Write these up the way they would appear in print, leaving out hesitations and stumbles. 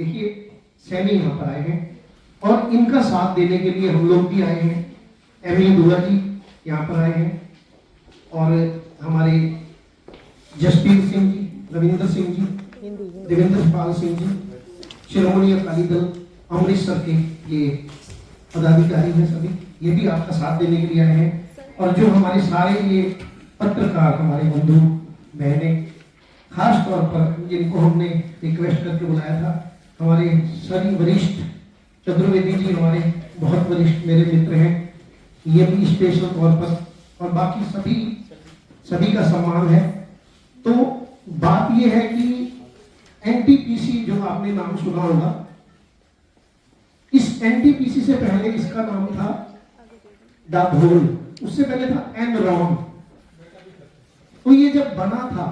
देखिए सैनी यहाँ पर आए हैं और इनका साथ देने के लिए हम लोग भी आए हैं। एमएलए दुआ जी यहाँ पर आए हैं और हमारे जसबीर सिंह जी, रविंद्र सिंह जी, देवेंद्र पाल सिंह जी, शिरोमणि अकाली दल अमृतसर के ये पदाधिकारी हैं, सभी ये भी आपका साथ देने के लिए आए हैं। और जो हमारे सारे ये पत्रकार हमारे बंधु बहने, खास तौर पर जिनको हमने रिक्वेस्ट करके बुलाया था, हमारे सभी वरिष्ठ चतुर्वेदी जी हमारे बहुत वरिष्ठ मेरे मित्र हैं, ये भी स्पेशल तौर पर, और बाकी सभी का सम्मान है। तो बात ये है कि एनटीपीसी जो आपने नाम सुना होगा, इस एनटीपीसी से पहले इसका नाम था दाभोल, उससे पहले था एनरॉन। तो ये जब बना था,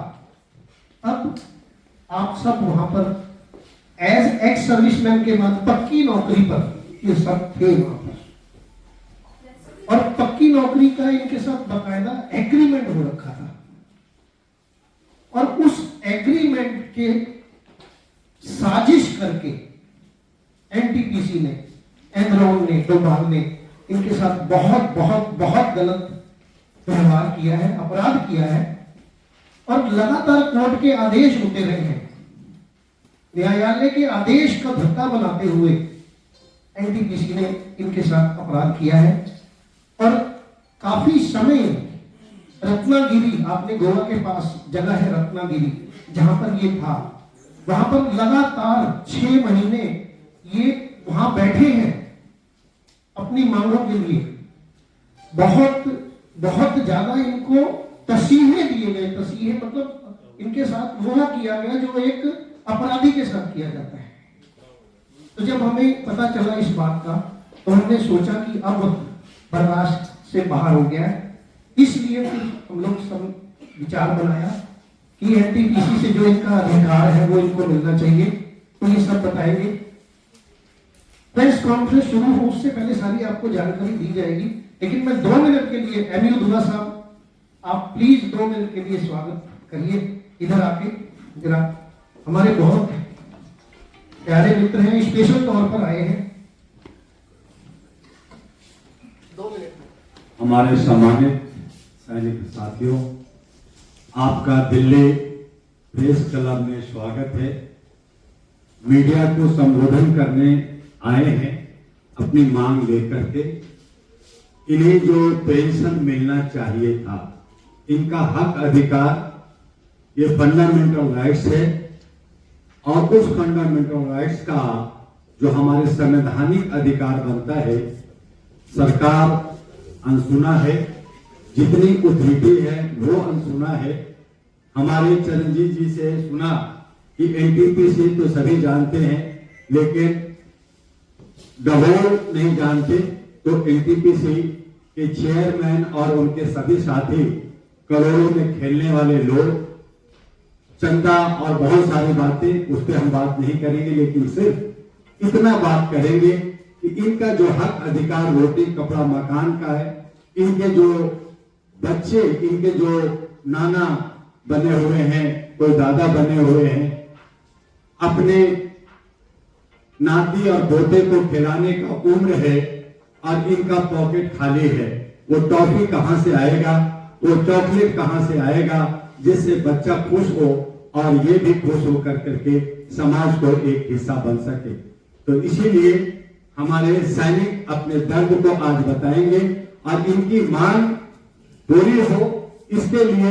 अब आप सब वहां पर एज एक्स सर्विसमैन के बाद पक्की नौकरी पर ये सब थे वहां पर, और पक्की नौकरी का इनके साथ बकायदा एग्रीमेंट हो रखा था। और उस एग्रीमेंट के साजिश करके एनटीपीसी ने, एनरॉन ने, डोभाल ने इनके साथ बहुत बहुत बहुत गलत व्यवहार किया है, अपराध किया है, और लगातार कोर्ट के आदेश होते रहे हैं। न्यायालय के आदेश का धक्का बनाते हुए एनटीपीसी ने इनके साथ अपराध किया है। और काफी समय रत्नागिरी, आपने गोवा के पास जगह है रत्नागिरी, जहां पर ये था, वहां पर लगातार 6 महीने ये वहां बैठे हैं अपनी मांगों के लिए। बहुत बहुत ज्यादा इनको तसीहे दिए गए, तसीहे मतलब इनके साथ वो किया गया जो एक अपराधी के साथ किया जाता है। तो जब हमें पता चला इस बात का, तो हमने सोचा कि अब बर्दाश्त से बाहर हो गया है, इसलिए फिर हम लोग सब विचार बनाया कि एनटीपीसी से जो इनका अधिकार है वो इनको मिलना चाहिए। तो ये सब बताएंगे। प्रेस कॉन्फ्रेंस शुरू हो उससे पहले सारी आपको जानकारी दी जाएगी, लेकिन मैं 2 मिनट के लिए एमयू दुआ साहब, आप प्लीज 2 मिनट के लिए स्वागत करिए इधर आके। जरा हमारे बहुत प्यारे मित्र हैं, स्पेशल तौर पर आए हैं। 2 मिनट। हमारे सम्मानित सैनिक साथियों, आपका दिल्ली प्रेस क्लब में स्वागत है। मीडिया को संबोधन करने आए हैं अपनी मांग लेकर के। इन्हें जो पेंशन मिलना चाहिए था, इनका हक अधिकार, ये फंडामेंटल राइट्स है, और उस फंडामेंटल राइट्स का जो हमारे संवैधानिक अधिकार बनता है, सरकार अनसुना है, जितनी अथॉरिटी है वो अनसुना है। हमारे चरणजीत जी से सुना कि एनटीपीसी तो सभी जानते हैं, लेकिन डबोल नहीं जानते। तो एनटीपीसी के चेयरमैन और उनके सभी साथी करोड़ों में खेलने वाले लोग, चंदा और बहुत सारी बातें, उस पर हम बात नहीं करेंगे, लेकिन सिर्फ इतना बात करेंगे कि इनका जो हक अधिकार रोटी कपड़ा मकान का है, इनके जो बच्चे, इनके जो नाना बने हुए हैं, कोई दादा बने हुए हैं, अपने नाती और पोते को खिलाने का उम्र है और इनका पॉकेट खाली है। वो टॉफी कहां से आएगा, वो चॉकलेट कहां से आएगा जिससे बच्चा खुश हो और ये भी खुश हो करके समाज को एक हिस्सा बन सके। तो इसीलिए हमारे सैनिक अपने दर्द को आज बताएंगे और इनकी मांग पूरी हो, इसके लिए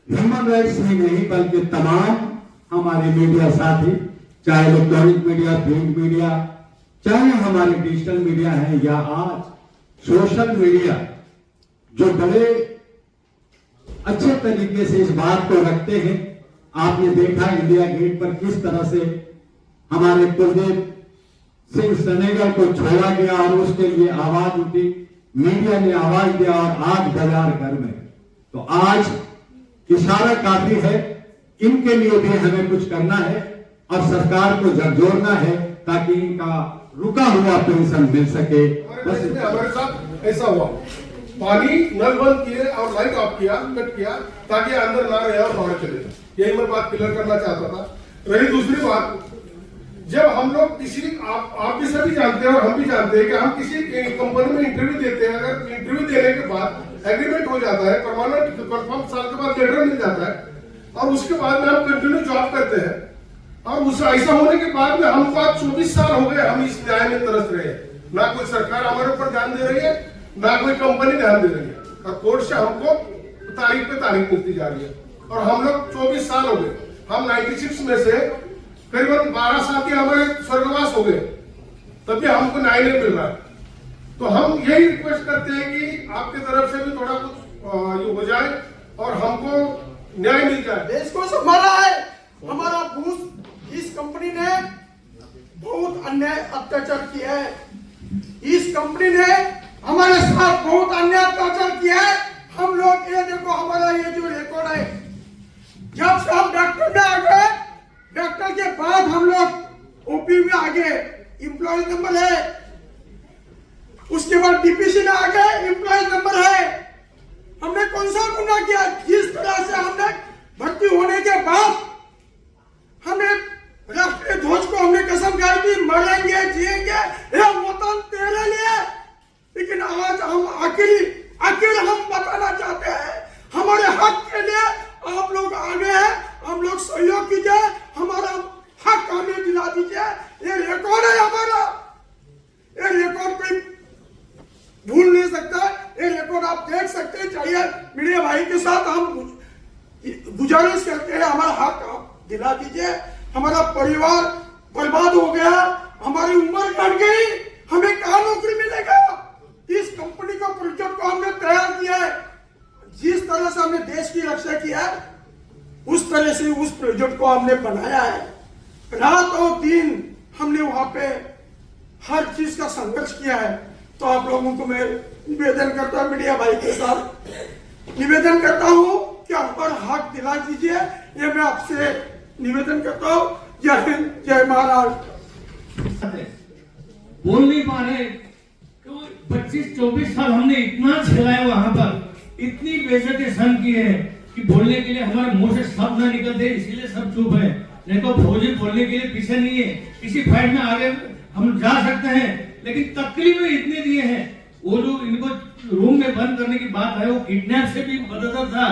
ह्यूमन राइट्स ही नहीं बल्कि तमाम हमारे मीडिया साथी, चाहे इलेक्ट्रॉनिक मीडिया, प्रिंट मीडिया, चाहे हमारे डिजिटल मीडिया है, या आज सोशल मीडिया, जो बड़े अच्छे तरीके से इस बात को रखते हैं। आपने देखा इंडिया गेट पर किस तरह से हमारे कुलदीप सिंह सेनेगल को छोड़ा गया और उसके लिए आवाज उठी, मीडिया ने आवाज दिया और आज बाजार घर में। तो आज इशारा काफी है, इनके लिए भी हमें कुछ करना है और सरकार को झकझोरना है ताकि इनका रुका हुआ पेंशन मिल सके। बस हमारे साथ ऐसा हुआ, पानी नल बंद किए और लाइट ऑफ किया, कट किया ताकि अंदर ना रहे और बाहर चले जाए। यही मैं बात क्लियर करना चाहता था। रही दूसरी बात, जब हम लोग किसी आप भी सभी जानते हैं और हम भी जानते हैं कि हम किसी कंपनी में इंटरव्यू देते हैं, अगर इंटरव्यू देने के बाद एग्रीमेंट हो जाता है, परमानेंट कंफर्म साल के बाद लेटर मिल जाता है और उसके बाद में हम कंटिन्यू जॉब करते हैं और उस ऐसा होने के बाद में हमको आज 24 साल हो गए हम इस न्याय में तरस रहे हैं। ना कोई सरकार हमारे ऊपर ध्यान दे रही है, ना कोई कंपनी ध्यान दे रही है और कोर्ट से हमको तारीख पे तारीख मिलती जा रही है और हम लोग 24 साल हो गए। हम 96 में से करीबन 12 साल के हमारे स्वर्गवास हो गए, तब भी हमको न्याय नहीं मिल रहा। तो हम यही रिक्वेस्ट करते हैं कि आपके तरफ से भी थोड़ा कुछ ये हो जाए और हमको न्याय मिल जाए। देश को संभाला है हमारा बूस, इस कंपनी ने बहुत अन्याय अत्याचार किया है, इस कंपनी ने हमारे साथ बहुत अन्याय अत्याचार किया है। हम लोग ये देखो हमारा ये जो रिकॉर्ड है, जब से हम डॉक्टर में आ गए, डॉक्टर के बाद हम लोग ओपी में आ गए, एम्प्लॉय नंबर है, उसके बाद डीपीसी में आ गए, एम्प्लॉय नंबर है। हमने कौन सा गुनाह किया? जिस तरह से हमने भर्ती होने के बाद हमें राष्ट्रीय ध्वज को हमने कसम खाई थी मरेंगे जिएंगे ये वतन तेरे लिए, लेकिन आज हम आखिर हम बताना चाहते हैं हमारे हक के लिए आप लोग आगे हैं, हम लोग सहयोग कीजिए, हमारा हक हमें दिला दीजिए। ये रिकॉर्ड है हमारा, ये रिकॉर्ड कोई भूल नहीं सकता, ये रिकॉर्ड आप देख सकते हैं। चाहिए मीडिया भाई के साथ हम गुजारिश करते हैं हमारा हक आप दिला दीजिए। हमारा परिवार बर्बाद हो गया, हमारी उम्र घट गई, हमें कहाँ नौकरी मिलेगा? इस कंपनी का प्रोजेक्ट को हमने तैयार किया है, जिस तरह से हमने देश की रक्षा किया है उस तरह से उस प्रोजेक्ट को हमने बनाया है। रात और दिन हमने वहां पे हर चीज का संघर्ष किया है। तो आप लोगों को मैं निवेदन करता हूँ, मीडिया भाई के साथ निवेदन करता हूँ कि हमारा हक दिला दीजिए, ये मैं आपसे निवेदन करता हूँ। जय हिंद, जय महाराष्ट्र। बोल नहीं पा रहे, 25-24 साल हमने इतना झेलाया, वहां पर इतनी बेइज्जती सहन की है कि बोलने के लिए हमारे मुंह से शब्द ना निकलते, इसीलिए सब चुप है। नहीं तो फौजी बोलने के लिए पीछे नहीं है, किसी फाइट में आगे हम जा सकते हैं, लेकिन तकलीफें इतनी दिए हैं। वो जो इनको रूम में बंद करने की बात है, वो किडनैप से भी बदतर था।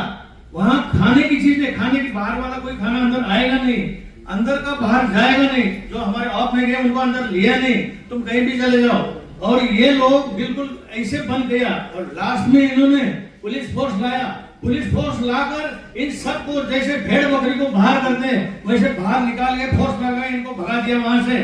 वहां खाने की चीजें, खाने की बाहर वाला कोई खाना अंदर आएगा नहीं, अंदर का बाहर जाएगा नहीं। जो हमारे ऑफ में गए उनको अंदर लिया नहीं, तुम कहीं भी चले जाओ। और ये लोग बिल्कुल ऐसे बन गया और लास्ट में इन्होंने पुलिस फोर्स लाया। पुलिस फोर्स लाकर इन सबको जैसे भेड़ बकरी को बाहर करते हैं वैसे बाहर निकाल के फोर्स लगा इनको भगा दिया वहां से।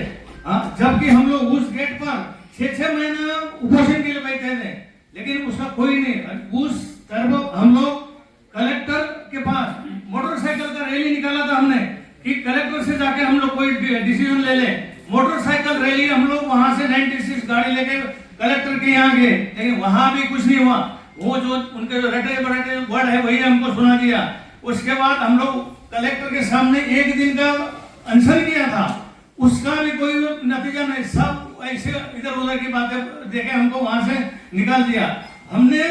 जबकि हम लोग उस गेट पर 6-6 महीना उपोषण के लिए बैठे थे, लेकिन उसका कोई नहीं। उस तरफ हम लोग कलेक्टर के पास मोटरसाइकिल का रैली निकाला था हमने कि कलेक्टर से जाके हम लोग कोई डिसीजन ले ले। मोटरसाइकिल रैली हम लोग वहां से 96 गाड़ी लेके कलेक्टर के यहाँ गए, लेकिन वहां भी कुछ नहीं हुआ। वो जो उनके जो रटे बड़े वर्ड है वही हमको सुना दिया। उसके बाद हम लोग कलेक्टर के सामने 1 दिन का अनशन किया था, उसका भी कोई नतीजा नहीं। सब ऐसे इधर उधर की बातें देखे हमको वहां से निकाल दिया। हमने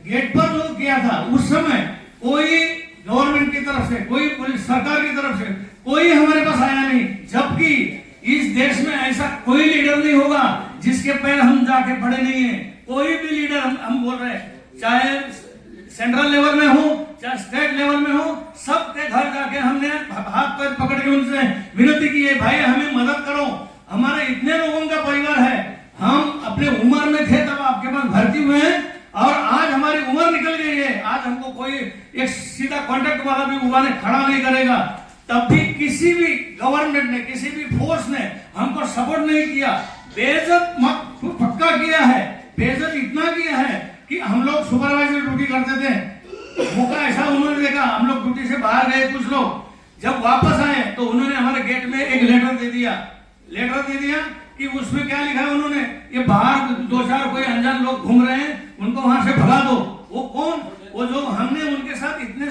गेट पर जो किया था उस समय कोई गवर्नमेंट की तरफ से, कोई पुलिस सरकार की तरफ से कोई हमारे पास आया नहीं। जबकि इस देश में ऐसा कोई लीडर नहीं होगा जिसके पैर हम जाके पड़े नहीं है। कोई भी लीडर हम बोल रहे हैं, चाहे सेंट्रल लेवल में हो चाहे स्टेट लेवल में हो, सबके घर जाके हमने हाथ पैर पकड़ के उनसे विनती की है, भाई हमें मदद करो, हमारे इतने लोगों का परिवार है, हम अपने उम्र में थे तब आपके पास भर्ती हुए हैं और आज हमारी उम्र निकल गई है। आज हमको कोई एक सीधा कॉन्ट्रैक्ट वाला भी उबाने खड़ा नहीं करेगा। तब भी किसी भी गवर्नमेंट ने, किसी भी फोर्स ने हमको सपोर्ट नहीं किया। बेइज्जत पक्का किया है, बेइज्जत इतना किया है कि हम लोग सुपरवाइजर ड्यूटी करते थे, मौका ऐसा उन्होंने देखा, हम लोग ड्यूटी से बाहर गए, कुछ लोग जब वापस आए तो उन्होंने हमारे गेट में एक लेटर दे दिया कि उसमें क्या लिखा है उन्होंने, ये बाहर 2-4 कोई अनजान लोग घूम रहे हैं, उनको वहां से भगा दो। वो कौन? वो जो हमने उनके साथ इतने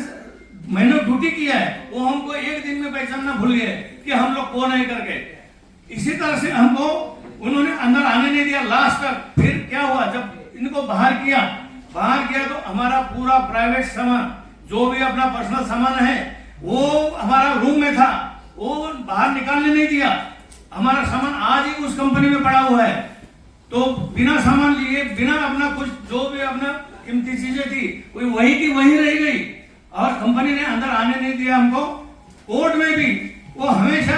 महीनों ड्यूटी किया है, वो हमको 1 दिन में पहचानना भूल गए कि हम लोग कौन है करके। इसी तरह से हमको उन्होंने अंदर आने नहीं दिया लास्ट तक। फिर क्या हुआ, जब इनको बाहर किया तो हमारा पूरा प्राइवेट सामान, जो भी अपना पर्सनल सामान है वो हमारा रूम में था, वो बाहर निकालने नहीं दिया। हमारा सामान ही उस कंपनी में पड़ा हुआ है। तो बिना सामान लिए, बिना अपना कुछ जो भी अपना कीमती चीजें थी वही की वही रह गई और कंपनी ने अंदर आने नहीं दिया हमको। कोर्ट में भी वो हमेशा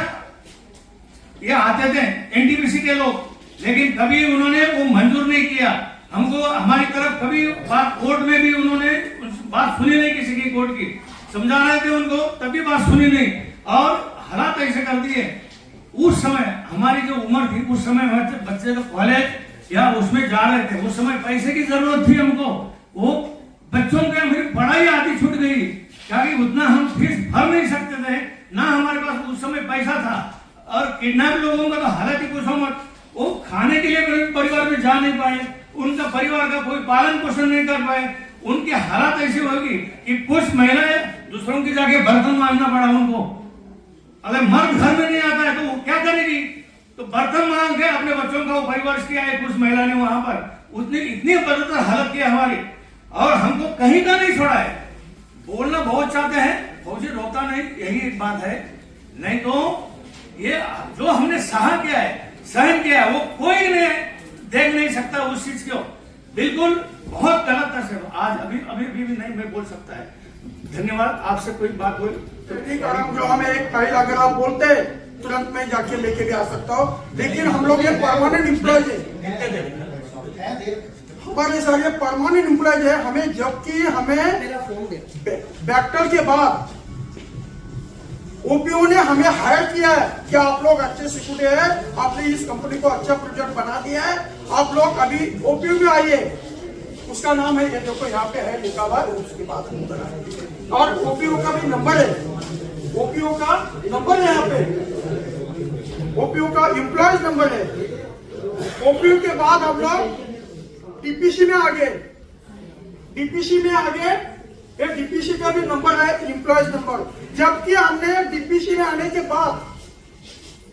ये आते थे एनटीपीसी के लोग, लेकिन कभी उन्होंने वो मंजूर नहीं किया हमको, हमारी तरफ कभी कोर्ट में भी उन्होंने बात सुनी नहीं किसी की, कोर्ट की समझा रहे थे उनको तभी बात सुनी नहीं और हालात ऐसे कर दिए। उस समय हमारी जो उम्र थी उस समय बच्चे तो कॉलेज या उसमें जा रहे थे, उस समय पैसे की जरूरत थी हमको, वो बच्चों के हमारी पढ़ाई आधी छूट गई क्योंकि उतना हम फीस भर नहीं सकते थे, ना हमारे पास उस समय पैसा था। और किडनैप लोगों का तो हालत ही पूछो मत, वो खाने के लिए परिवार में जा नहीं पाए, उनका परिवार का कोई पालन पोषण नहीं कर पाए, उनकी हालत ऐसी होगी कि कुछ महिलाएं दूसरों की जाके बर्तन मांगना पड़ा उनको। अगर मर्द घर में नहीं आता है तो वो क्या करेगी, तो बर्तन मांग के अपने बच्चों का वो परिवार किया है। कुछ महिला ने वहां पर उतनी इतनी बदतर हालत की हमारी, और हमको कहीं का नहीं छोड़ा है। बोलना बहुत चाहते हैं, फौजी रोता नहीं, यही एक बात है। नहीं तो ये जो हमने सहन किया है वो कोई नहीं देख नहीं सकता उस चीज को, बिल्कुल बहुत गलत तरह से। आज अभी भी नहीं मैं बोल सकता है। धन्यवाद। आपसे कोई बात हुई जो हमें एक फाइल अगर आप बोलते तुरंत मैं जाके लेके भी आ सकता हूँ, लेकिन हम लोग ये परमानेंट एम्प्लॉयज है, हमारे सारे परमानेंट एम्प्लॉयज है। हमें जबकि हमें बैक्टर के बाद ओपीओ ने हमें हायर किया है कि आप लोग अच्छे सिक्योरिटी है, आपने इस कंपनी को अच्छा प्रोजेक्ट बना दिया है, आप लोग अभी ओपीओ में आइए। उसका नाम है, ये देखो यहाँ पे है लिखा हुआ, उसके बाद और ओपीओ का भी नंबर है, ओपीओ का नंबर है यहाँ पे, ओपीओ का एम्प्लॉयज नंबर है। ओपीओ के बाद हम लोग डीपीसी में आगे, डीपीसी में आगे ये डीपीसी का भी नंबर है, एम्प्लॉयज नंबर। जबकि हमने डीपीसी में आने के बाद,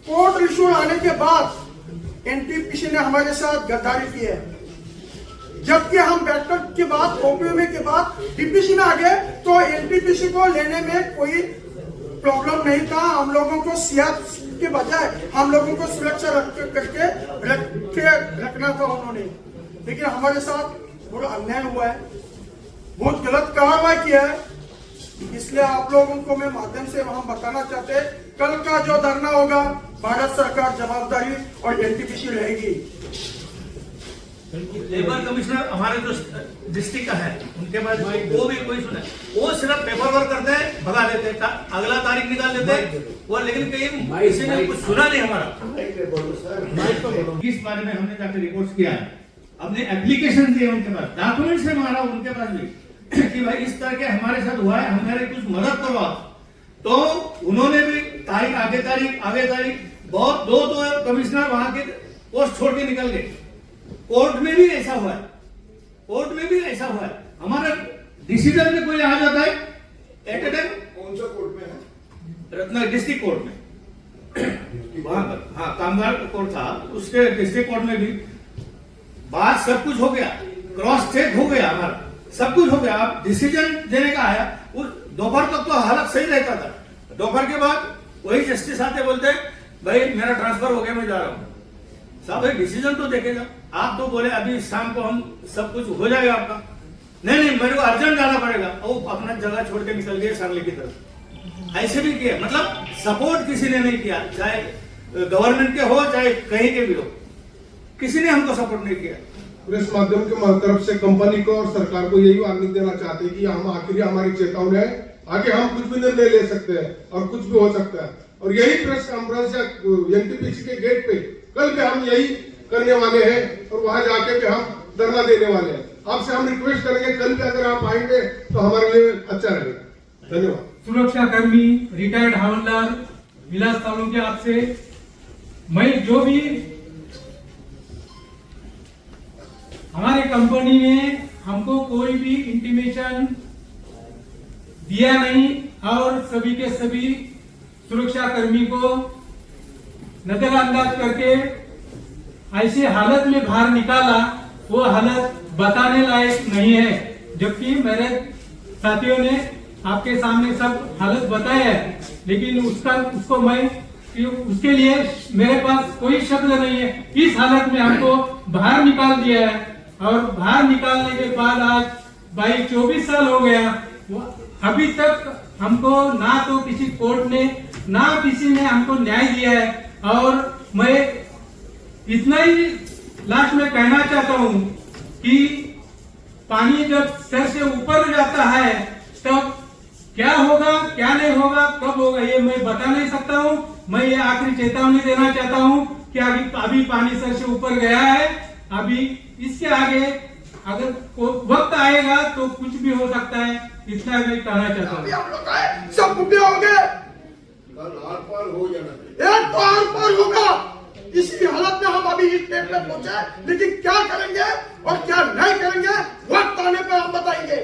कोर्ट इशू आने के बाद एनटीपीसी ने हमारे साथ गद्दारी की है। जबकि हम बैठक के बाद ओपीओ में के बाद डीपीसी में आ गए तो एनटीपीसी को लेने में कोई प्रॉब्लम नहीं था। हम लोगों को सियासत के बजाय हम लोगों को सुरक्षा रखना था उन्होंने, लेकिन हमारे साथ बड़ा अन्याय हुआ है, बहुत गलत कार्रवाई किया है। इसलिए आप लोगों को मैं माध्यम से हम बताना चाहते हैं, कल का जो धरना होगा भारत सरकार जवाबदारी और एनटीपीसी रहेगी। लेबर कमिश्नर हमारे जो डिस्ट्रिक्ट का है उनके पास वो भी कोई सुने, वो सिर्फ पेपर वर्क करते हैं, भगा देते हैं, अगला तारीख निकाल देते हैं वो, लेकिन कहीं किसी ने कुछ सुना नहीं हमारा। इस बारे में हमने जाकर रिपोर्ट किया है, अपने एप्लीकेशन दिए उनके पास, डॉक्यूमेंट से मारा उनके पास भी कि भाई इस तरह के हमारे साथ हुआ है, हमारे कुछ मदद करो आप। तो उन्होंने भी तारीख आगे तारीख बहुत दो कमिश्नर वहां के पोस्ट छोड़ के निकल गए। कोर्ट में भी ऐसा हुआ है, कोर्ट में भी ऐसा हुआ है। हमारा डिसीजन में कोई आ जाता है एट ए टाइम। कौन सा कोर्ट में है? रत्नागिरी डिस्ट्रिक्ट कोर्ट में, वहां पर हाँ कामगार कोर्ट था, उसके डिस्ट्रिक्ट कोर्ट में भी बात सब कुछ हो गया, क्रॉस चेक हो गया, हमारा सब कुछ हो गया। अब डिसीजन देने का आया, उस दोपहर तक तो हालत सही रहता था, दोपहर के बाद वही जस्टिस आते बोलते भाई मेरा ट्रांसफर हो गया, मैं जा रहा हूँ। साहब भाई डिसीजन तो देखेगा, आप तो बोले अभी शाम को हम सब कुछ हो जाएगा आपका, नहीं मेरे को अर्जेंट जाना पड़ेगा, वो अपना जगह छोड़ के निकल गए सांगली की तरफ। ऐसे भी किया, मतलब सपोर्ट किसी ने नहीं किया, चाहे गवर्नमेंट के हो चाहे कहीं के भी हो, किसी ने हमको सपोर्ट नहीं किया। प्रेस माध्यम के तरफ से कंपनी को और सरकार को यही वार्निंग देना चाहते हैं कि हम आखिर हमारी चेतावनी है, आगे हम कुछ भी निर्णय ले सकते हैं और कुछ भी हो सकता है। और यही प्रेस कॉन्फ्रेंस या एनटीपीसी के गेट पे कल भी हम यही करने वाले हैं और वहां जाके भी हम धरना देने वाले हैं। आपसे हम रिक्वेस्ट करेंगे कल भी अगर आप आएंगे तो हमारे लिए अच्छा रहेगा। धन्यवाद। सुरक्षा कर्मी रिटायर्ड हवलदार विलास तालुके आपसे मैं जो भी हमारे कंपनी ने हमको कोई भी इंटीमेशन दिया नहीं और सभी के सभी सुरक्षा कर्मी को नजरअंदाज करके ऐसी हालत में बाहर निकाला, वो हालत बताने लायक नहीं है। जबकि मेरे साथियों ने आपके सामने सब हालत बताया है, लेकिन उसको मैं उसके लिए मेरे पास कोई शब्द नहीं है। इस हालत में हमको बाहर निकाल दिया है और बाहर निकालने के बाद आज 22-24 साल हो गया, अभी तक हमको ना तो किसी कोर्ट ने ना किसी ने हमको न्याय दिया है। और मैं इतना ही लास्ट में कहना चाहता हूँ कि पानी जब सर से ऊपर जाता है तब क्या होगा क्या नहीं होगा कब होगा ये मैं बता नहीं सकता हूँ। मैं ये आखिरी चेतावनी देना चाहता हूँ कि अभी पानी सर से ऊपर गया है, अभी इसके आगे अगर वक्त आएगा तो कुछ भी हो सकता है, इतना मैं कहना चाहता हूँ। अभी हम लोग आए, सब बुढ़े हो गए, आर पार हो जाना एक तो आर पार होगा। इसी हालत में हम अभी इस स्टेट में पहुंचे, लेकिन क्या करेंगे और क्या नहीं करेंगे वक्त आने पर हम बताएंगे।